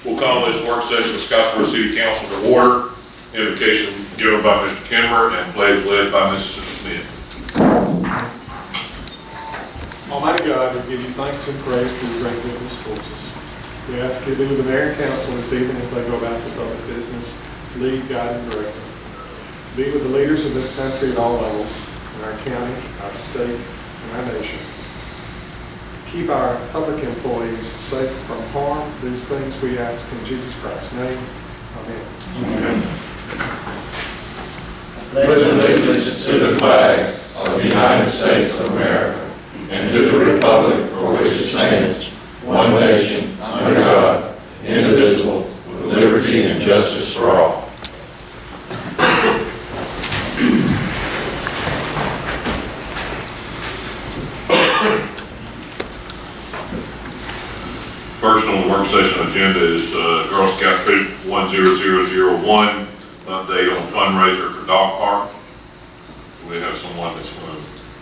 We'll call this work session of Scottsboro City Council to order. Invocation given by Mr. Kimmer and pledge led by Mr. Smith. Almighty God, we give you thanks and praise for your great goodness towards us. We ask you to be with the mayor and council this evening as they go about their public business. Lead, guide, and direct them. Be with the leaders of this country at all levels, in our county, our state, and our nation. Keep our public employees safe from harm. These things we ask in Jesus Christ's name. Amen. Amen. Pledge allegiance to the flag of the United States of America and to the republic for which it stands, one nation, under God, indivisible, with liberty and justice for all. First on the work session agenda is Girl Scout Troop 10001, update on fundraiser for dog park. We have someone that's going to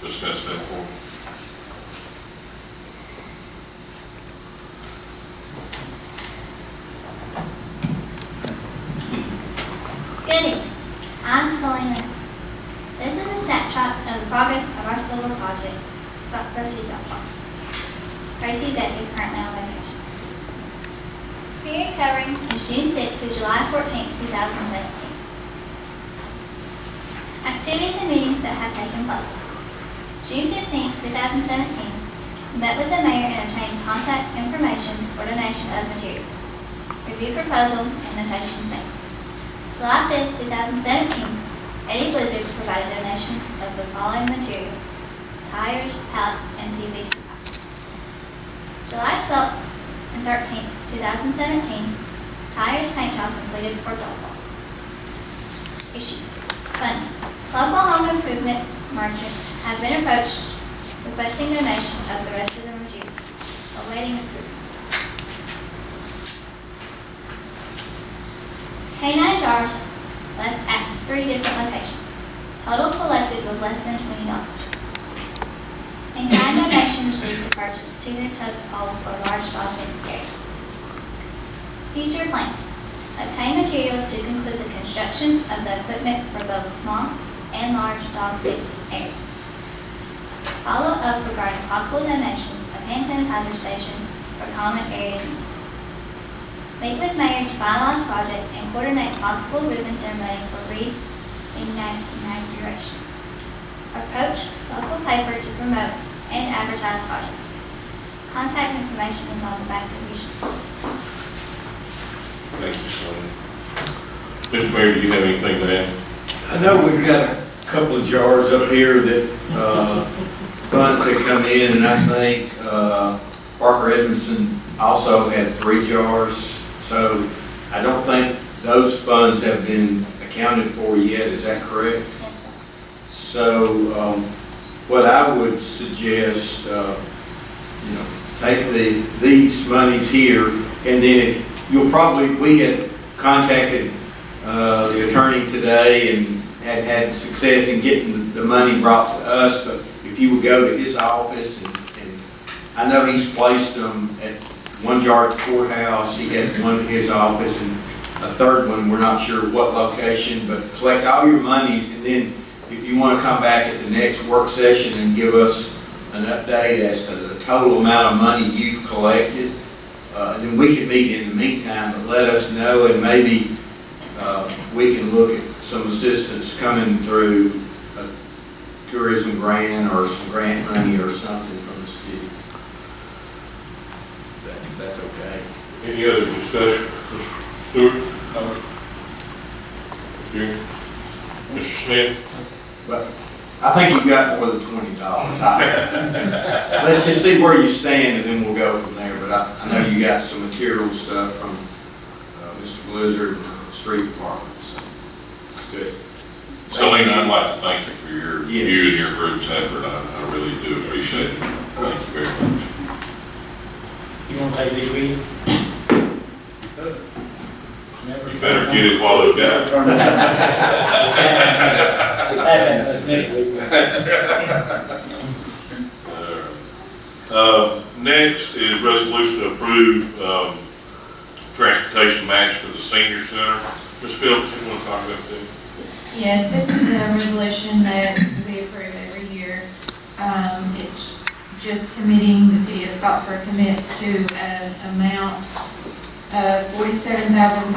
discuss that for us. Good evening. I'm Selena. This is a snapshot of the progress of our silver project, Scottsboro City Dog Park. Tracy Zeck is currently on vacation. Period covering is June 6th through July 14th, 2017. Activities and meetings that have taken place. June 15th, 2017, we met with the mayor and obtained contact information for donation of materials. Review proposal and notations made. July 5th, 2017, Eddie Blizzard provided donation of the following materials: tires, pallets, and PVC pipes. July 12th and 13th, 2017, tires paint job completed for dog park. Issues. Funding. Local home improvement merchants have been approached requesting donation of the rest of the reviews, awaiting approval. Canine jars left at 3 different locations. Total collected was less than $20. In-kind donation received to purchase 2 tug poles for large dog fenced area. Future plans. Obtain materials to conclude the construction of the equipment for both small and large dog fenced areas. Follow up regarding possible donations of hand sanitizer station for common area use. Meet with mayor to finalize project and coordinate possible ribbon ceremony for re-inauguration. Approach local paper to promote and advertise project. Contact information is on the back of your sheet. Thank you, Selena. Mr. Mayor, do you have anything to add? I know we've got a couple of jars up here that funds that come in, and I think Parker Edmondson also had 3 jars. So I don't think those funds have been accounted for yet. Is that correct? Yes, sir. So what I would suggest, take these monies here, and then we had contacted the attorney today and had success in getting the money brought to us. But if you would go to his office, and I know he's placed them at 1 jar at the courthouse, he had one at his office, and a 3rd one, we're not sure what location, but collect all your monies, and then if you want to come back at the next work session and give us an update as to the total amount of money you've collected, and then we can meet in the meantime, but let us know, and maybe we can look at some assistance coming through a tourism grant or some grant money or something from the city. That's okay. Any other discussion? Mr. Stewart? Here. Mr. Smith? But I think you've got more than $20. Let's just see where you stand, and then we'll go from there. But I know you got some material stuff from Mr. Blizzard and the street department. So good. Selena, I'd like to thank you for you Yes. and your group's effort. I really do appreciate it. Thank you very much. You want to take these with you? You better get it while it's got it. Hey, had that midweek. Next is resolution to approve, transportation match for the senior center. Ms. Phillips, you want to talk about that? Yes, this is a resolution that we approve every year. It's just committing, the city of Scottsboro commits to an amount of $47,535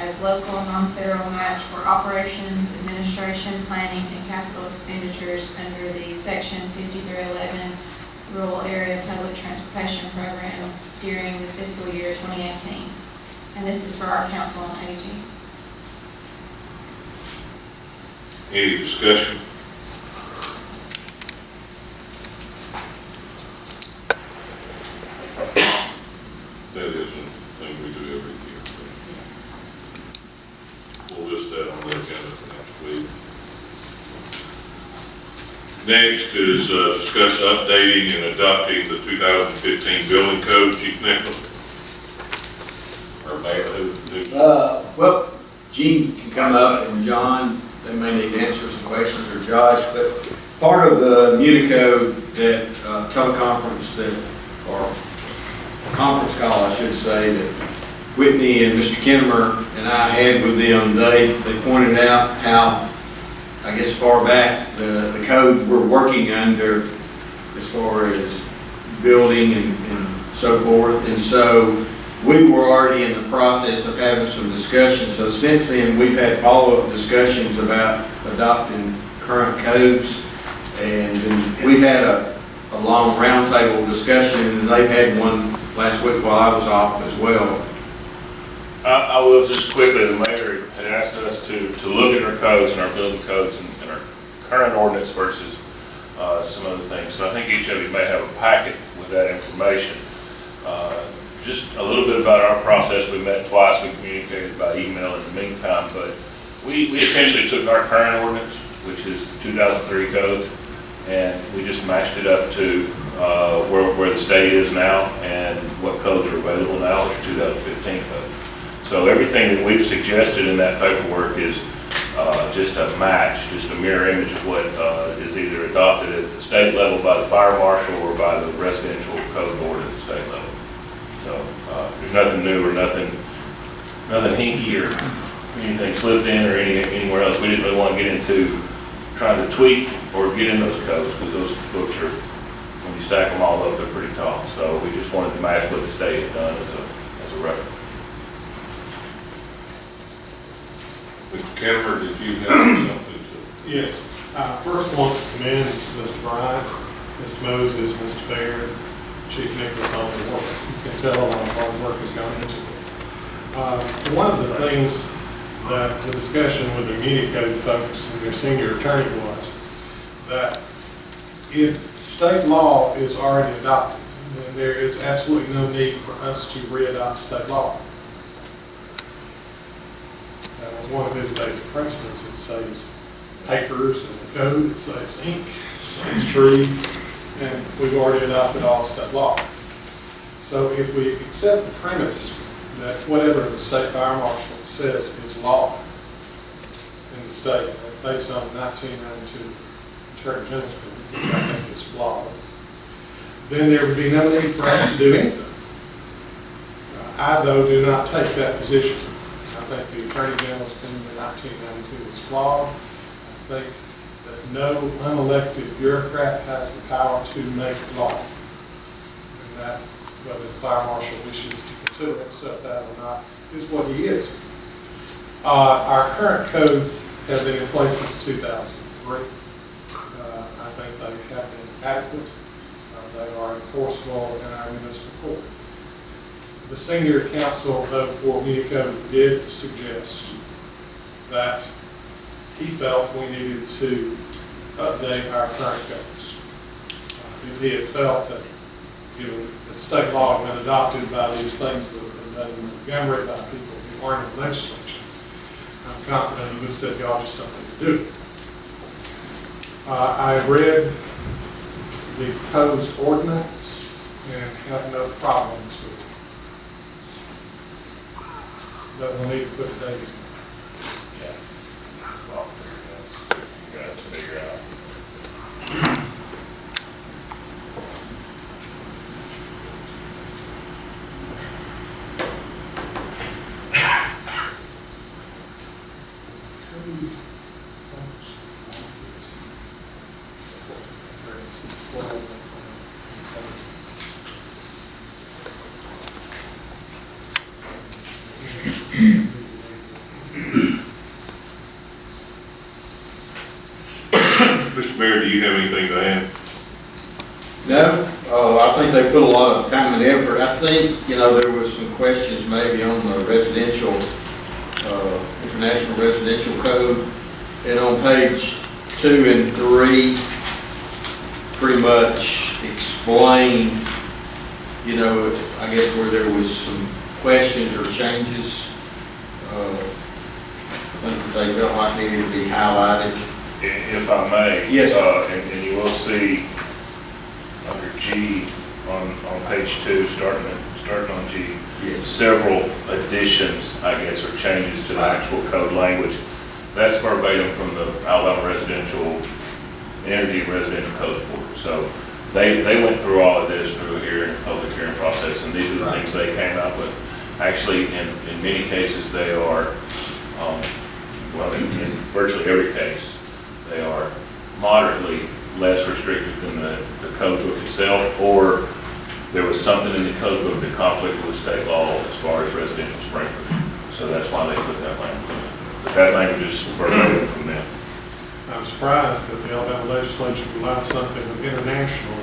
as local and non-federal match for operations, administration, planning, and capital expenditures under the Section 5311 Rural Area Public Transportation Program during the fiscal year 2018. And this is for our council on aging. Any discussion? That is a thing we do every year. We'll list that on the agenda for next week. Next is discuss updating and adopting the 2015 building code. Chief Nicholas? Or Mayor, who? Well, Gene can come up, and John, they may need to answer some questions, or Josh, but part of the Municode that teleconference that, or conference call, I should say, that Whitney and Mr. Kinnemer and I had with them, they pointed out how, I guess far back, the code we're working under as far as building and so forth. And so we were already in the process of having some discussions. So since then, we've had follow-up discussions about adopting current codes. And we've had a long roundtable discussion, and they've had one last week while I was off as well. I will just quickly, the mayor had asked us to look at our codes and our building codes and our current ordinance versus some other things. So I think each of you may have a packet with that information. Just a little bit about our process. We met twice, we communicated by email in the meantime, but we essentially took our current ordinance, which is 2003 code, and we just matched it up to where the state is now and what codes are available now, which is 2015 code. So everything that we've suggested in that paperwork is just a match, just a mirror image of what is either adopted at the state level by the fire marshal or by the residential code board at the state level. So there's nothing new or nothing hinky or anything slipped in or anywhere else. We didn't really want to get into trying to tweak or get in those codes, because those books are, when you stack them all up, they're pretty tall. So we just wanted to match what the state had done as a reference. Mr. Kinnemer, did you have something to? Yes. First wants to commend Mr. Bryant, Mr. Moses, Mr. Baird, Chief Nicholas on the work. You can tell a lot of hard work has gone into it. One of the things that the discussion with the Municode folks and their senior attorney was that if state law is already adopted, then there is absolutely no need for us to re-adopt state law. That was one of his basic principles. It saves papers and the code, it saves ink, it saves trees, and we've already adopted all state law. So if we accept the premise that whatever the state fire marshal says is law in the state, based on the 1992 Attorney General's bill, which I think is flawed, then there would be no need for us to do anything. I, though, do not take that position. I think the Attorney General's opinion in 1992 is flawed. I think that no unelected bureaucrat has the power to make law. And that, whether the fire marshal wishes to consider himself that or not, is what he is. Our current codes have been in place since 2003. I think they have been adequate. They are enforceable in our municipal court. The senior council, though, for Municode did suggest that he felt we needed to update our current codes. If he had felt that, given that state law had been adopted by these things that have been done in Montgomery by people who aren't in the legislature, I'm confident he would have said, y'all just don't need to do it. I read the proposed ordinance and have no problems with it. But we'll need to put a date. Yeah. Well, figured that. Mr. Mayor, do you have anything to add? No, I think they put a lot of time and effort. I think, there was some questions maybe on the residential, International Residential Code. And on page 2 and 3, pretty much explain, I guess where there was some questions or changes. I think that they felt like needed to be highlighted. If I may. Yes. And you will see under G on page 2, starting on G, Yes. several additions, I guess, or changes to the actual code language. That's verbatim from the Alabama Energy and Residential Code Board. So they went through all of this through here in the public hearing process, and these are the things they came up with. Actually, in many cases, they are, in virtually every case, they are moderately less restrictive than the code book itself, or there was something in the code book that conflicted with state law as far as residential sprinklers. So that's why they put that language in. But that language is verbatim from them. I'm surprised that the Alabama legislature would allow something international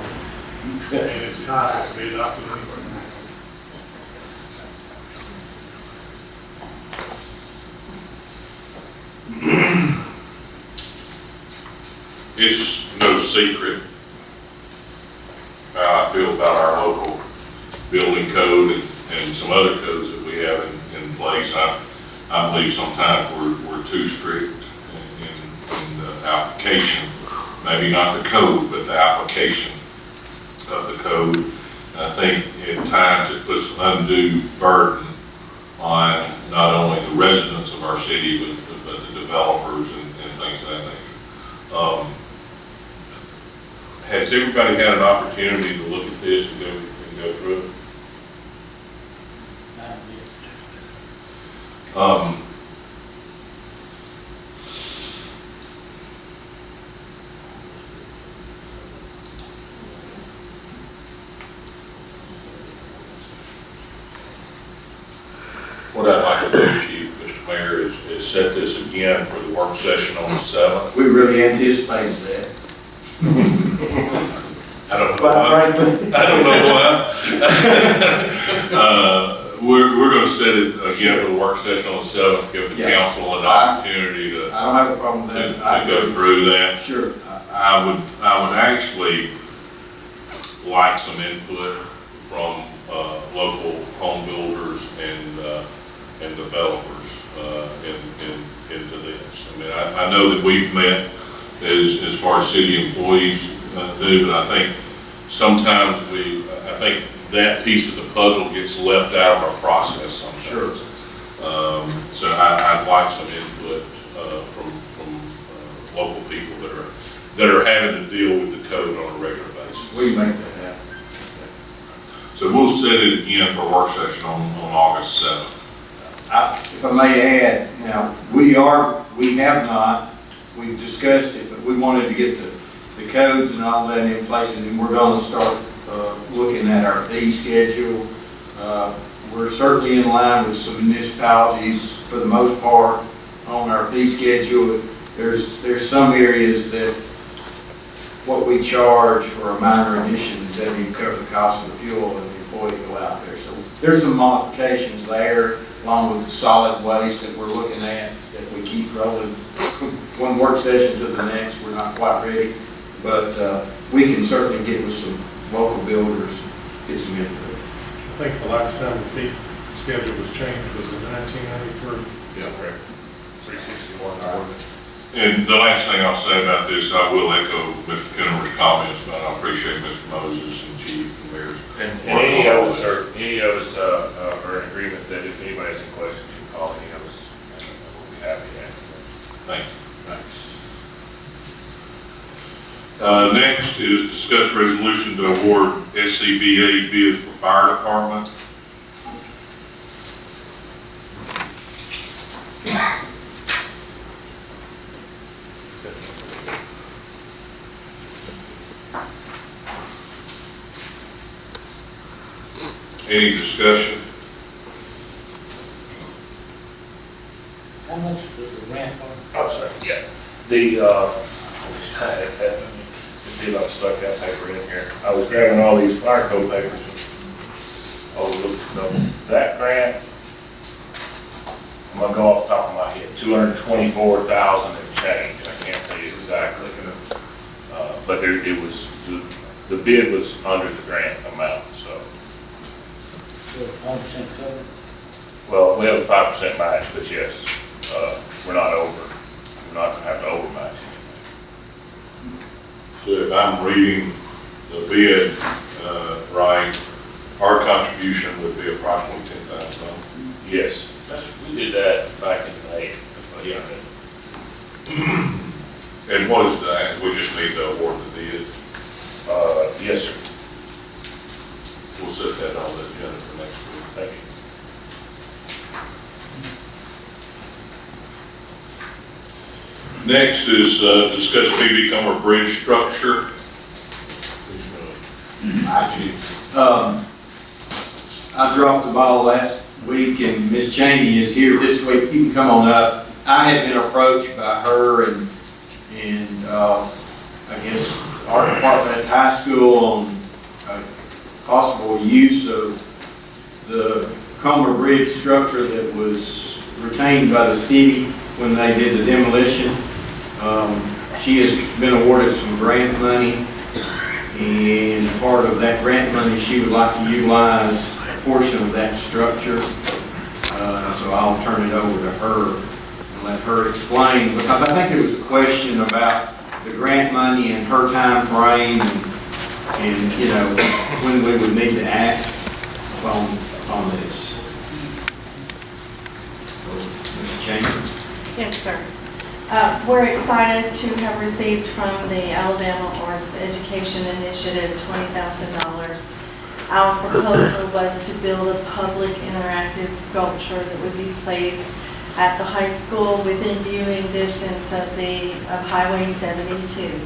and its tied to be adopted anywhere. It's no secret how I feel about our local building code and some other codes that we have in place. I believe sometimes we're too strict in the application, maybe not the code, but the application of the code. I think at times it puts an undue burden on not only the residents of our city, but the developers and things of that nature. Has everybody had an opportunity to look at this and go through it? What I'd like to do, Chief, Mr. Mayor, is set this again for the work session on the 7th. We really anticipated that. I don't know why. I don't know why. We're going to set it again for the work session on the 7th, give the council an opportunity to I don't have a problem with that. go through that. Sure. I would actually like some input from local home builders and developers into this. I mean, I know that we've met as far as city employees do, but I think sometimes I think that piece of the puzzle gets left out of our process sometimes. Sure. So I'd like some input from local people that are having to deal with the code on a regular basis. We make that happen. So we'll set it again for a work session on August 7th. If I may add, now, we've discussed it, but we wanted to get the codes and all that in place, and then we're going to start looking at our fee schedule. We're certainly in line with some municipalities for the most part on our fee schedule. There's some areas that what we charge for a minor addition doesn't even cover the cost of the fuel and the employee go out there. So there's some modifications there, along with the solid waste that we're looking at, that we keep rolling one work session to the next. We're not quite ready, but we can certainly get with some local builders, get some input. I think the last time the fee schedule was changed was in 1993. Yeah, correct. 361. And the last thing I'll say about this, I will echo Mr. Kenner's comments, but I appreciate Mr. Moses and Chief and Mayor's. And any of us are in agreement that if anybody has any questions, you can call any of us, and we'll be happy to answer them. Thank you. Thanks. Next is discuss resolution to award SCBA bid for fire department. Any discussion? How much was the grant for? I'm sorry, yeah. Let's see if I stuck that paper in here. I was grabbing all these fire code papers. Oh, look, that grant, I'm gonna go off the top of my head, 224,000 and change. I can't tell you exactly. But it was, the bid was under the grant amount, so. 100% covered? Well, we have a 5% match, but yes, we're not gonna have to overmatch anything. So if I'm reading the bid, right, our contribution would be approximately $10,000. Yes, we did that back in May. Yeah. And what is that? We just need to award the bid. Yes, sir. We'll set that on the agenda for next week. Thank you. Next is discuss PB Comer Bridge structure. I dropped the ball last week, and Ms. Cheney is here this week. You can come on up. I had been approached by her and I guess our department at high school on possible use of the Comer Bridge structure that was retained by the city when they did the demolition. She has been awarded some grant money, and part of that grant money, she would like to utilize a portion of that structure. So I'll turn it over to her and let her explain, because I think there was a question about the grant money and her time frame and you know, when we would need to act on this. So, Ms. Chambers. Yes, sir. We're excited to have received from the Alabama Arts Education Initiative $20,000. Our proposal was to build a public interactive sculpture that would be placed at the high school within viewing distance of Highway 72.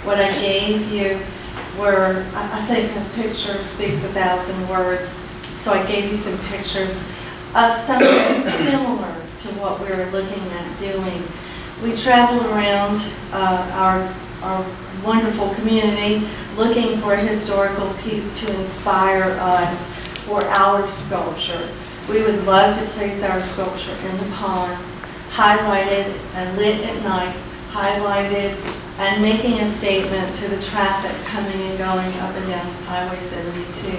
What I gave you were, I think a picture speaks 1,000 words, so I gave you some pictures of something similar to what we were looking at doing. We traveled around our wonderful community looking for a historical piece to inspire us for our sculpture. We would love to place our sculpture in the pond, highlighted and lit at night, highlighted and making a statement to the traffic coming and going up and down Highway 72.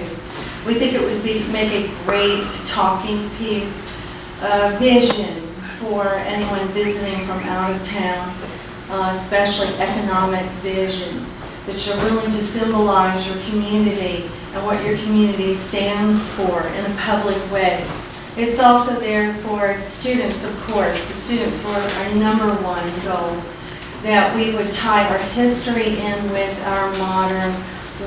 We think it would make a great talking piece, vision for anyone visiting from out of town, especially economic vision, that you're willing to symbolize your community and what your community stands for in a public way. It's also there for students, of course. The students were our number one goal, that we would tie our history in with our modern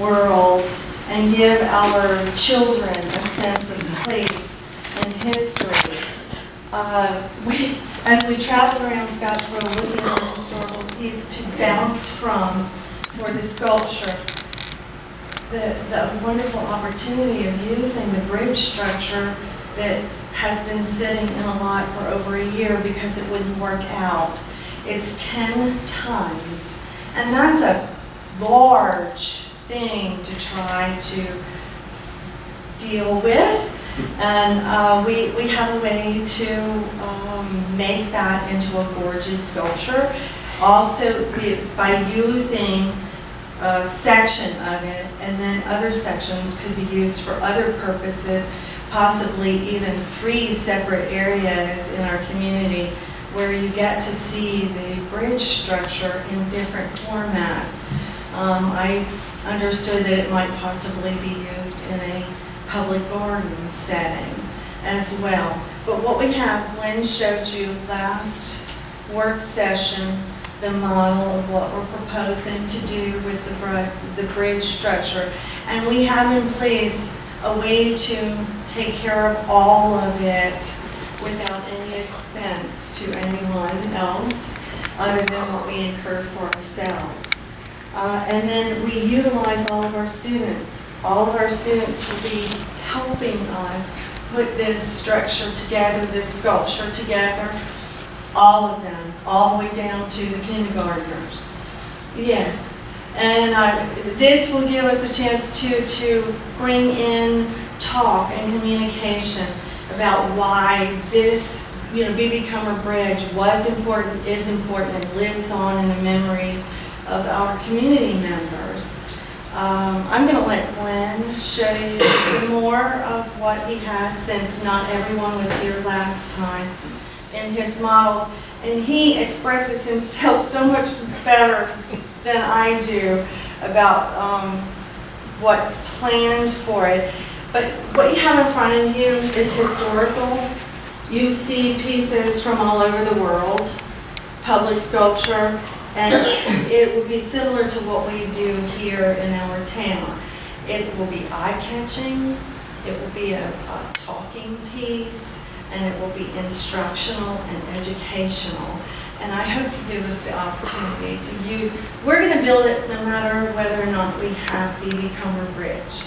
world and give our children a sense of place and history. As we travel around Scottsboro looking at a historical piece to bounce from for the sculpture, the wonderful opportunity of using the bridge structure that has been sitting in a lot for over a year because it wouldn't work out. It's 10 tons, and that's a large thing to try to deal with. And we have a way to make that into a gorgeous sculpture. Also, by using a section of it, and then other sections could be used for other purposes, possibly even 3 separate areas in our community where you get to see the bridge structure in different formats. I understood that it might possibly be used in a public garden setting as well. But what we have, Lynn showed you last work session, the model of what we're proposing to do with the bridge structure. And we have in place a way to take care of all of it without any expense to anyone else other than what we incur for ourselves. And then we utilize all of our students. All of our students will be helping us put this structure together, this sculpture together. All of them, all the way down to the kindergartners. Yes. And this will give us a chance to bring in talk and communication about why this, B.B. Comer Bridge was important, is important, and lives on in the memories of our community members. I'm going to let Glenn show you some more of what he has, since not everyone was here last time, in his models. And he expresses himself so much better than I do about what's planned for it. But what you have in front of you is historical. You see pieces from all over the world, public sculpture, and it will be similar to what we do here in our town. It will be eye-catching, it will be a talking piece, and it will be instructional and educational. And I hope you give us the opportunity to use, we're going to build it no matter whether or not we have B.B. Comer Bridge.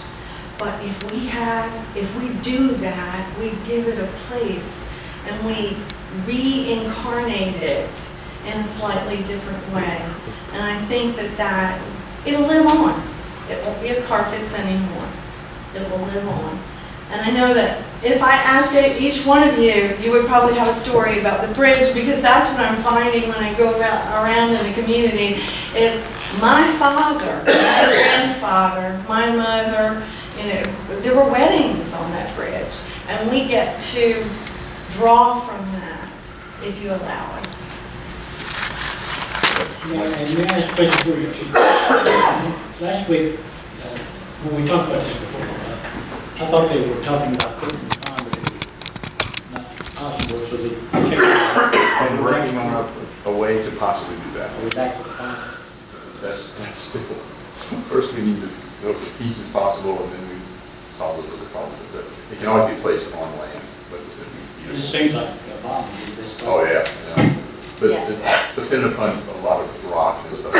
But if we do that, we give it a place and we reincarnate it in a slightly different way. And I think that it'll live on. It won't be a carcass anymore. It will live on. And I know that if I ask each one of you, you would probably have a story about the bridge, because that's what I'm finding when I go around in the community, is my father, my grandfather, my mother, there were weddings on that bridge. And we get to draw from that, if you allow us. Yeah, and may I ask a question for you? Last week, when we talked about this before, I thought they were talking about putting the pond, but it was not possible, so they checked. And working on a way to possibly do that. We're back to the pond. That's still, first we need to know if the piece is possible, and then we solve the other problems with it. It can always be placed on land, but it would be This beautiful. seems like a bomb to do this. Oh, yeah. But Yes. it's dependent upon a lot of rock and stuff. I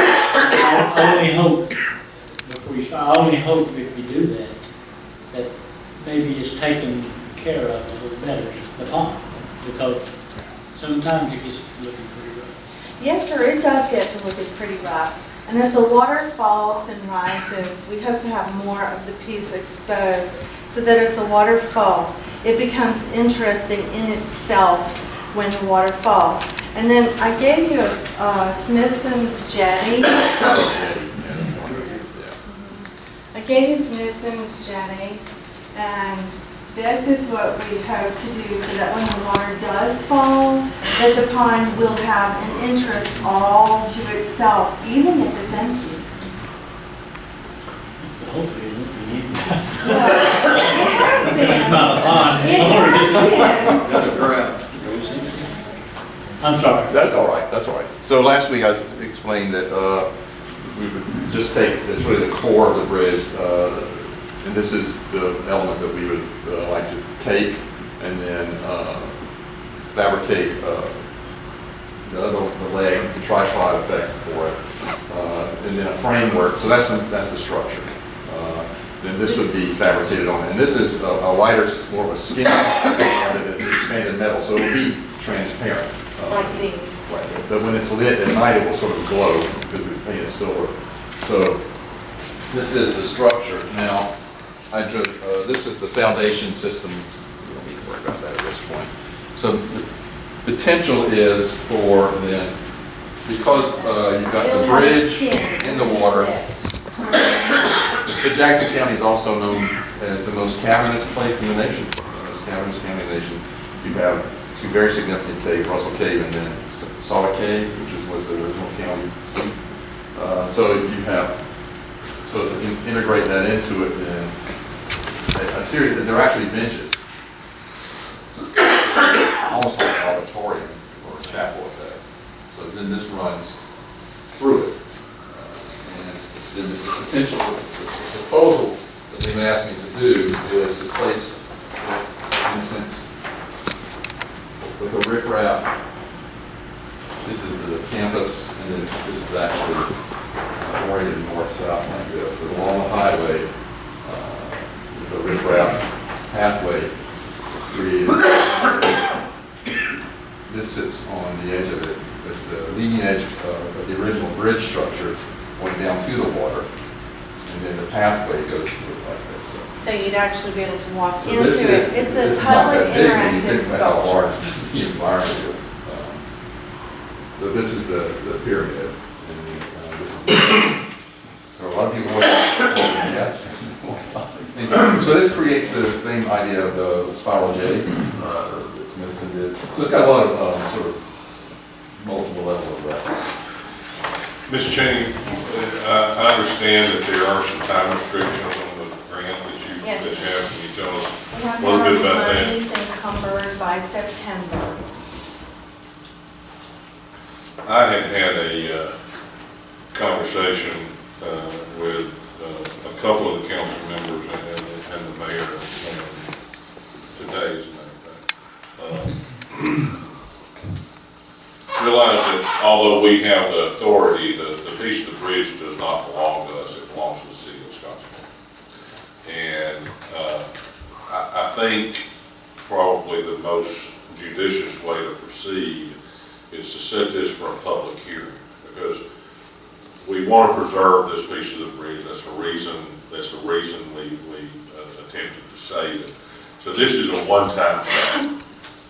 only hope, before you start, I only hope if we do that, that maybe it's taken care of a little better, the pond, because sometimes it gets looking pretty rough. Yes, sir, it does get to looking pretty rough. And as the water falls and rises, we hope to have more of the piece exposed, so that as the water falls, it becomes interesting in itself when the water falls. And then I gave you a Smithson's jetty. I gave you Smithson's jetty, and this is what we hope to do, so that when the water does fall, that the pond will have an interest all to itself, even if it's empty. Hopefully it won't be any. Well, it has been. It's not a pond It anymore. has been. Got a drought. I'm sorry. That's all right, that's all right. So last week I explained that we would just take, it's really the core of the bridge, and this is the element that we would like to take and then fabricate the leg, the tripod effect for it, and then a framework. So that's the structure. Then this would be fabricated on, and this is a lighter, more of a skin than an expanded metal, so it will be transparent. Like these. Right, but when it's lit at night, it will sort of glow because we painted silver. So this is the structure. Now, this is the foundation system. We don't need to worry about that at this point. So the potential is for then, because you've got the bridge in the water. But Jackson County is also known as the most cavernous place in the nation. The most cavernous county in the nation. You have two very significant caves, Russell Cave and then Salt Cave, which was the original county seat. So to integrate that into it, then a series, they're actually benches, almost like an auditorium or a chapel effect. So then this runs through it. And then the potential, the proposal that they've asked me to do is to place, in a sense, with a riprap. This is the campus, and then this is actually oriented north-south like this, but along the highway with a riprap pathway created. This sits on the edge of it. It's the leading edge of the original bridge structure going down to the water. And then the pathway goes through it like this. So you'd actually be able to walk So into this it. is, It's this a is not public that big when you interactive think about how sculpture. large the environment is. So this is the pyramid. And this is a lot of people want to yes. So this creates the same idea of the spiral J that Smithson did. So it's got a lot of sort of multiple levels of that. Ms. Cheney, I understand that there are some time restrictions on the grant that you Yes. have. Can you tell us We have a to little bit have about that? monies encumbered by September. I had a conversation with a couple of the council members and the mayor today, as a matter of fact. Realize that although we have the authority, the piece of the bridge does not belong to us, it belongs to the city of Scottsboro. And I think probably the most judicious way to proceed is to set this for a public hearing, because we want to preserve this piece of the bridge. That's the reason we attempted to save it. So this is a one-time thing,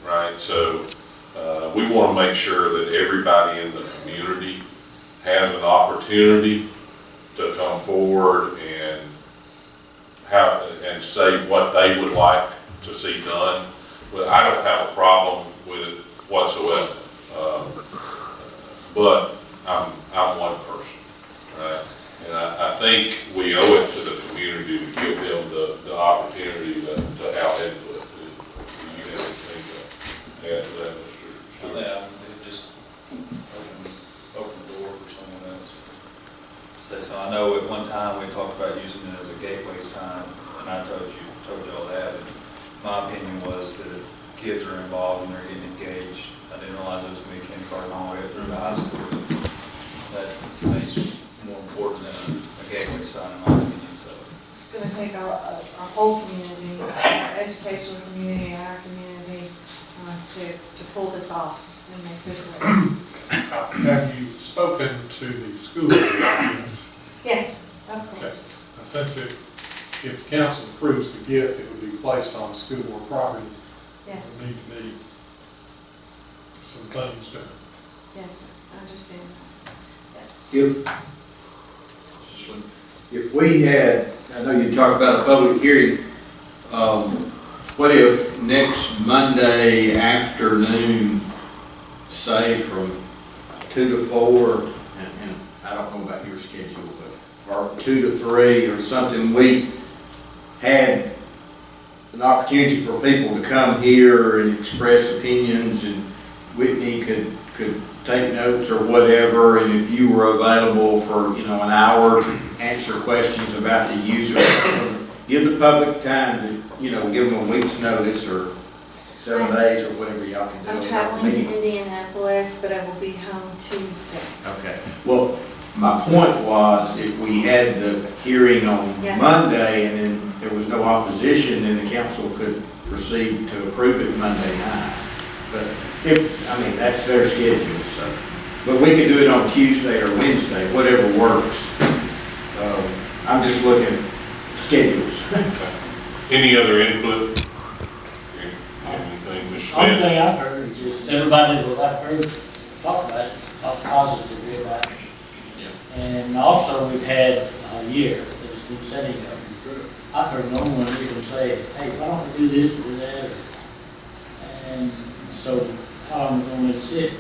right? So we want to make sure that everybody in the community has an opportunity to come forward and say what they would like to see done. Well, I don't have a problem with it whatsoever. But I'm one person, right? And I think we owe it to the community to give them the opportunity to have input. Do you have anything to add to that, Mr. Stewart? Yeah, it just open the door for someone else. So I know at one time we talked about using it as a gateway sign, and I told you all that. And my opinion was that if kids are involved and they're getting engaged, I didn't realize it was going to be kindergarten all the way up through the high school. That makes it more important than a gateway sign, in my opinion. So It's going to take our whole community, our educational community, our community, to pull this off and make this work. Have you spoken to the school about this? Yes, of course. Now, since if council approves the gift, it would be placed on school board property. Yes, There need to be some things done. yes, sir. I understand. Yes. If we had, I know you talked about a public hearing, what if next Monday afternoon, say from 2 to 4, and I don't know about your schedule, but, or 2 to 3 or something, we had an opportunity for people to come here and express opinions, and Whitney could take notes or whatever, and if you were available for, an hour to answer questions about the user, give the public time to, give them a week's notice or 7 days or whatever y'all can do. I'm traveling to Indianapolis, but I will be home Tuesday. Okay. Well, my point was, if we had the hearing on Yes. Monday and then there was no opposition, then the council could proceed to approve it Monday night. But that's their schedule, so. But we could do it on Tuesday or Wednesday, whatever works. I'm just looking at schedules. Okay. Any other input? Anything, Mr. Only Smith? thing I've heard is just everybody that I've heard talk about it, talk positively about it. And also, we've had a year that it's been setting up. I've heard no one even say, hey, why don't we do this or do that? And so, how long are we going to let it sit?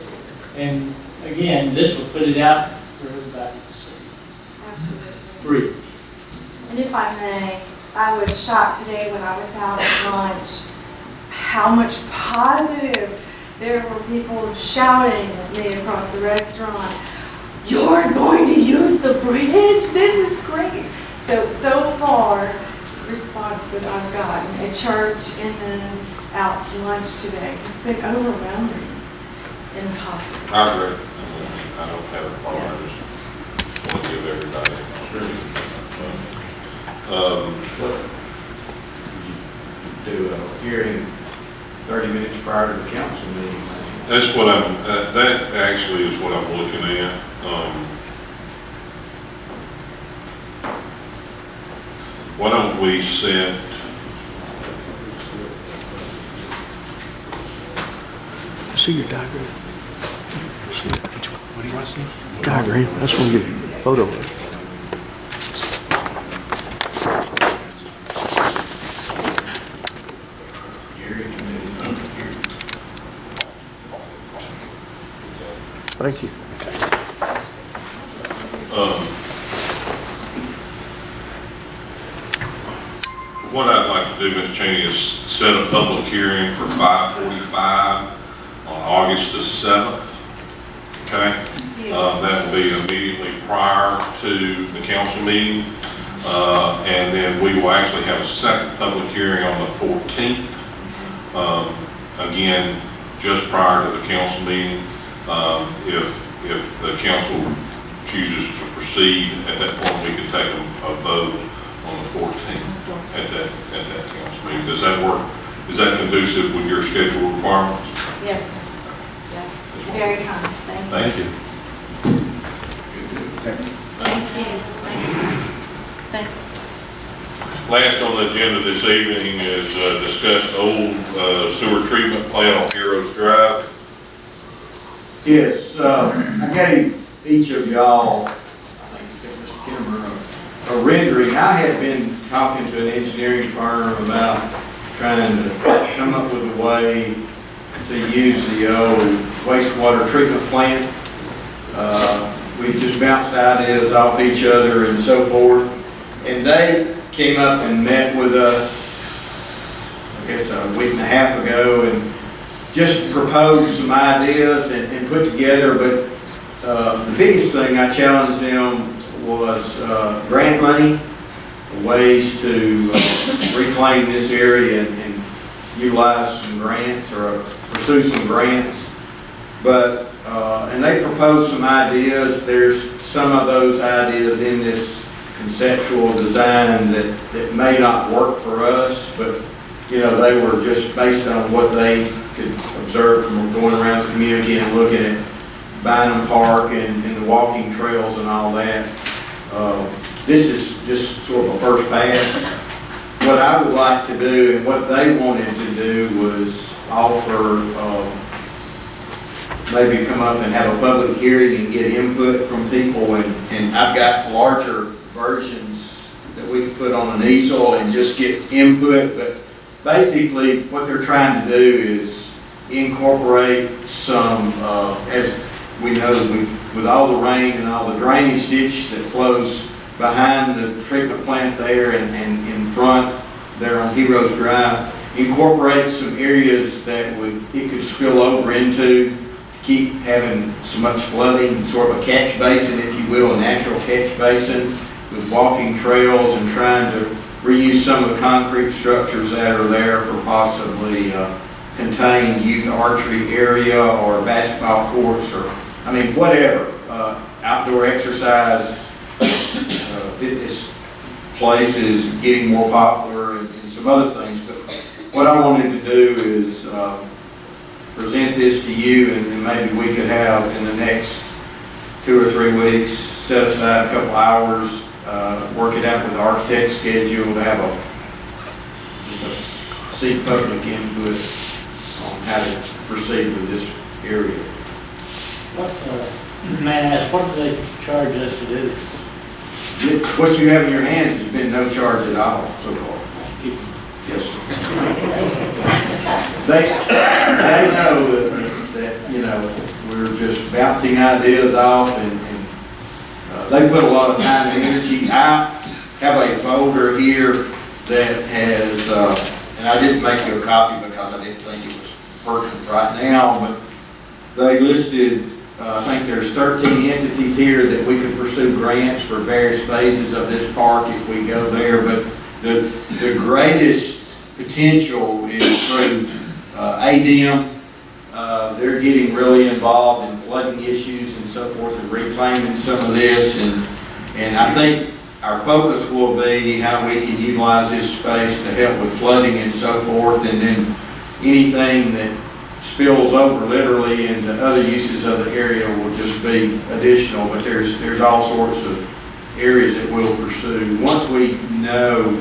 And again, this will put it out for everybody to see. Absolutely. Free. And if I may, I was shocked today when I was out at lunch, how much positive. There were people shouting at me across the restaurant, "You're going to use the bridge? This is great." So far, response that I've gotten at church and then out to lunch today, it's been overwhelming and positive. I agree. I don't have a problem. I just want to give everybody an opportunity. do a hearing 30 minutes prior to the council meeting. That's what that actually is what I'm looking at. Why don't we set, See your diagram. What do you want to see? Diagram. I just want to get a photo of it. Thank you. what I'd like to do, Ms. Cheney, is set a public hearing for 5:45 on August the 7th. Okay? That will be immediately prior to the council meeting. And then we will actually have a second public hearing on the 14th. Again, just prior to the council meeting. If the council chooses to proceed, at that point, we can take a vote on the 14th at that council meeting. Does that work? Is that conducive with your schedule requirements? Yes, yes, very kind, thank you. Thank you. Thank you. Thank you. Last on the agenda this evening is discuss the old sewer treatment plant on Heroes Drive. Yes, I gave each of y'all, I think except Mr. Kimmer, a rendering. I had been talking to an engineering firm about trying to come up with a way to use the old wastewater treatment plant. We just bounced ideas off each other and so forth. And they came up and met with us, I guess a week and a half ago, and just proposed some ideas and put together. But the biggest thing I challenged them was grant money, ways to reclaim this area and utilize some grants or pursue some grants. But and they proposed some ideas. There's some of those ideas in this conceptual design that may not work for us, but you know, they were just based on what they could observe from going around the community and looking at Bynum Park and the walking trails and all that. This is just sort of a first pass. What I would like to do and what they wanted to do was offer, maybe come up and have a public hearing and get input from people. And I've got larger versions that we can put on an easel and just get input. But basically what they're trying to do is incorporate some, as we know, with all the rain and all the drainage ditch that flows behind the treatment plant there and in front there on Heroes Drive, incorporate some areas that it could spill over into, keep having so much flooding, sort of a catch basin, if you will, a natural catch basin with walking trails, and trying to reuse some of the concrete structures that are there for possibly contained youth archery area or basketball courts, or I mean whatever, outdoor exercise, fitness places getting more popular, and some other things. But what I wanted to do is present this to you, and maybe we could have in the next 2 or 3 weeks set aside a couple hours, work it out with the architect's schedule to have seek public input on how to proceed with this area. May I ask, what do they charge us to do this? What you have in your hands has been no charge at all so far. Yes, sir. They know that, you know, we're just bouncing ideas off, and they put a lot of time and energy. I have a folder here that has, and I didn't make you a copy because I didn't think it was pertinent right now, but they listed, I think there's 13 entities here that we can pursue grants for various phases of this park if we go there. But the greatest potential is through ADM. They're getting really involved in flooding issues and so forth, and reclaiming some of this. And I think our focus will be how we can utilize this space to help with flooding and so forth, and then anything that spills over literally into other uses of the area will just be additional, but there's all sorts of areas that we'll pursue. Once we know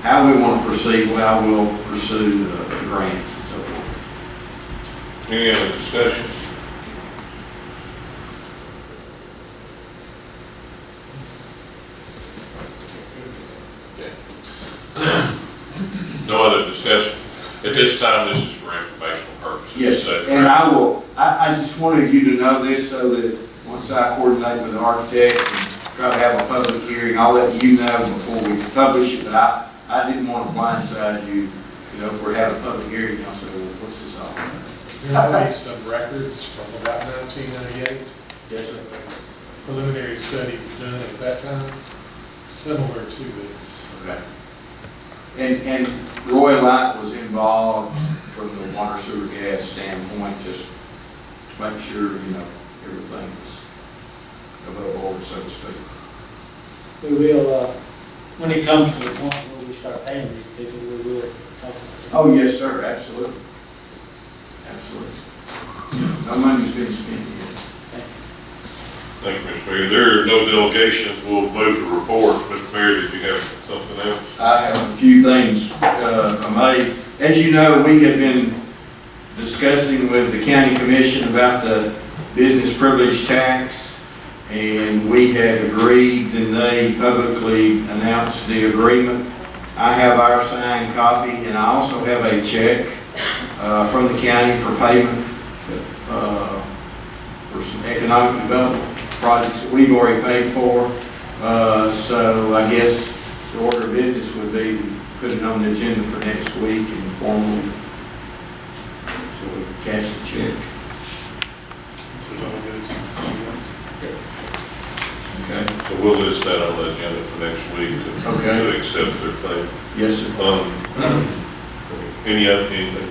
how we want to proceed, well, we'll pursue the grants and so forth. Any other discussion? No other discussion? At this time, this is for informational purposes. Yes, and I just wanted you to know this so that once I coordinate with the architect and try to have a public hearing, I'll let you know before we publish it, but I didn't want to blindside you, if we're having a public hearing, I'll say, well, what's this all about? There will be some records from about 1998. Yes, sir. Preliminary study done at that time, similar to this. Okay. And Roy Light was involved from the water sewer gas standpoint, just to make sure, everything was above board, so to speak. We will, when it comes to the point where we start paying these people, we will talk about it. Oh, yes, sir, absolutely. Absolutely. No money's been spent yet. Thank you, Mr. Mayor. There are no delegations. We'll move to reports. Mr. Mayor, did you have something else? I have a few things, I may. As you know, we have been discussing with the county commission about the business privilege tax, and we had agreed, and they publicly announced the agreement. I have our signed copy, and I also have a check from the county for payment for some economic development projects that we've already paid for. So I guess the order of business would be to put it on the agenda for next week and formally, so we can cash the check. This is all good. Okay. So we'll list that on the agenda for next week to accept their pay. Yes, sir. Any other, anything?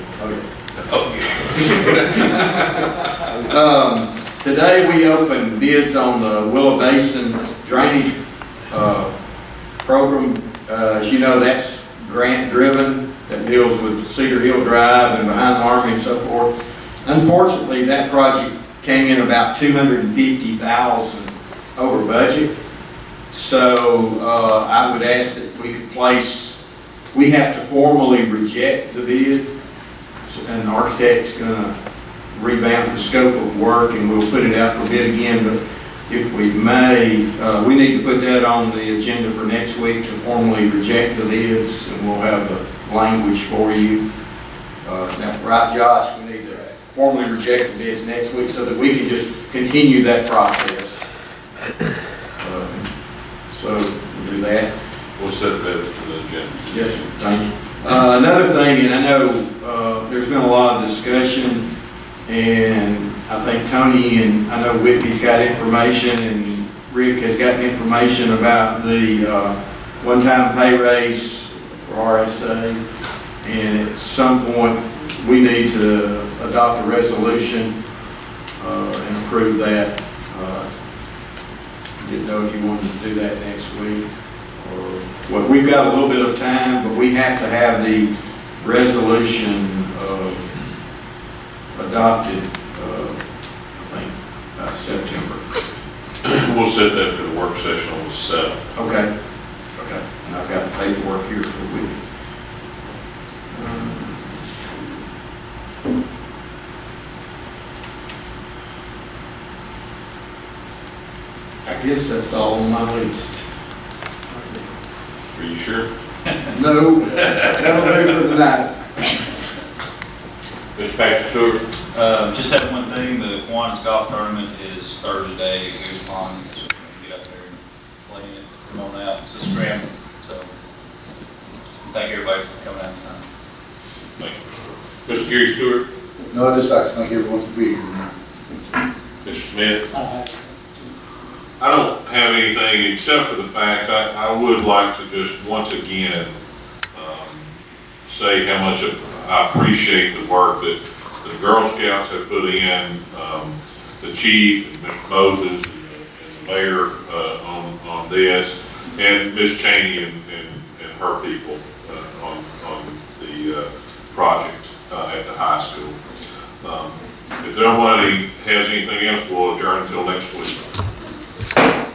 Today we opened bids on the Willow Basin drainage program. As you know, that's grant driven, that deals with Cedar Hill Drive and behind the Army and so forth. Unfortunately, that project came in about $250,000 over budget. So I would ask that we could we have to formally reject the bid, and the architect's gonna revamp the scope of work, and we'll put it out for bid again. But if we may, we need to put that on the agenda for next week to formally reject the bids, and we'll have the language for you. Now, right, Josh, we need to formally reject the bids next week so that we can just continue that process. So we'll do that. We'll set that to the agenda. Yes, sir. Thank you. Another thing, and I know there's been a lot of discussion, and I think Tony and I know Whitney's got information, and Rick has gotten information about the one-time pay raise for RSA. And at some point, we need to adopt a resolution and approve that. Didn't know if you wanted to do that next week. Well, we've got a little bit of time, but we have to have the resolution adopted, I think, by September. We'll set that for the work session on the 7th. Okay. Okay. And I've got the paperwork here for the week. I guess that's all on my list. Are you sure? No, that'll do for tonight. Mr. Patrick Stewart? Just have one thing, the Kiwanis Golf Tournament is Thursday, Goose Pond, so we can get out there and play it, come on out, it's a scramble, so. Thank everybody for coming out tonight. Thank you, Mr. Gary Stewart? No, I'd just like to thank everyone for being here. Mr. Smith? I don't have anything except for the fact I would like to just once again say how much I appreciate the work that the Girl Scouts have put in, the chief and Mr. Moses and the mayor on this. and Ms. Cheney and her people on the project at the high school. If nobody has anything else, we'll adjourn until next week.